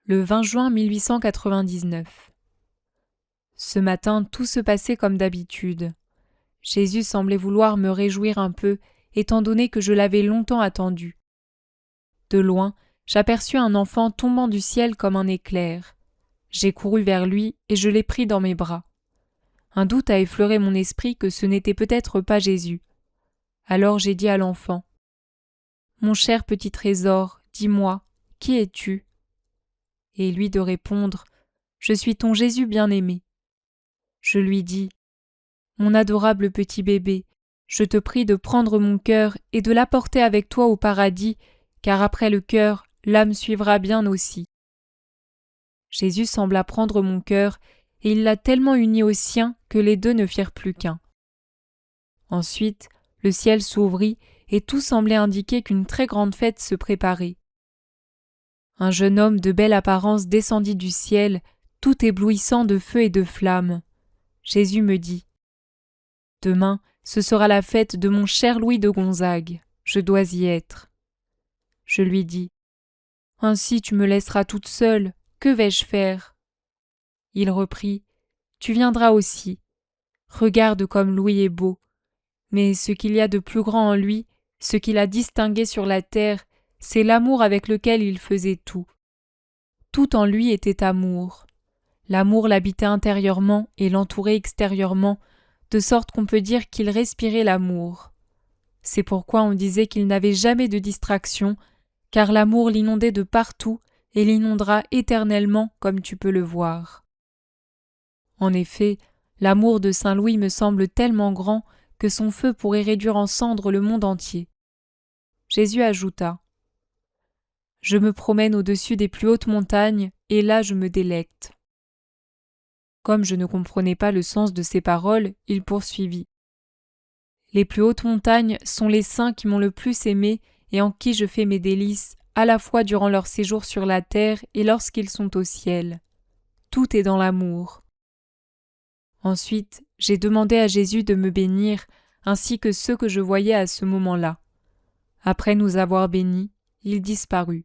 Le 20 juin 1899. Ce matin, tout se passait comme d'habitude. Jésus semblait vouloir me réjouir un peu, étant donné que je l'avais longtemps attendu. De loin, j'aperçus un enfant tombant du ciel comme un éclair. J'ai couru vers lui et je l'ai pris dans mes bras. Un doute a effleuré mon esprit que ce n'était peut-être pas Jésus. Alors j'ai dit à l'enfant : « Mon cher petit trésor, dis-moi, qui es-tu » Et lui de répondre : « Je suis ton Jésus bien-aimé. » Je lui dis : « Mon adorable petit bébé, je te prie de prendre mon cœur et de l'apporter avec toi au paradis, car après le cœur, l'âme suivra bien aussi. » Jésus sembla prendre mon cœur, et il l'a tellement uni au sien que les deux ne firent plus qu'un. Ensuite, le ciel s'ouvrit et tout semblait indiquer qu'une très grande fête se préparait. Un jeune homme de belle apparence descendit du ciel, tout éblouissant de feu et de flammes. Jésus me dit : « Demain, ce sera la fête de mon cher Louis de Gonzague. Je dois y être. » Je lui dis : « Ainsi tu me laisseras toute seule. Que vais-je faire ?» Il reprit : « Tu viendras aussi. Regarde comme Louis est beau. Mais ce qu'il y a de plus grand en lui, ce qui l'a distingué sur la terre, c'est l'amour avec lequel il faisait tout. Tout en lui était amour. L'amour l'habitait intérieurement et l'entourait extérieurement, de sorte qu'on peut dire qu'il respirait l'amour. C'est pourquoi on disait qu'il n'avait jamais de distraction, car l'amour l'inondait de partout et l'inondera éternellement comme tu peux le voir. En effet, l'amour de Saint Louis me semble tellement grand que son feu pourrait réduire en cendres le monde entier. Jésus ajouta : « Je me promène au-dessus des plus hautes montagnes, et là je me délecte. » Comme je ne comprenais pas le sens de ces paroles, il poursuivit : « Les plus hautes montagnes sont les saints qui m'ont le plus aimé et en qui je fais mes délices, à la fois durant leur séjour sur la terre et lorsqu'ils sont au ciel. Tout est dans l'amour. » Ensuite, j'ai demandé à Jésus de me bénir, ainsi que ceux que je voyais à ce moment-là. Après nous avoir bénis, il disparut.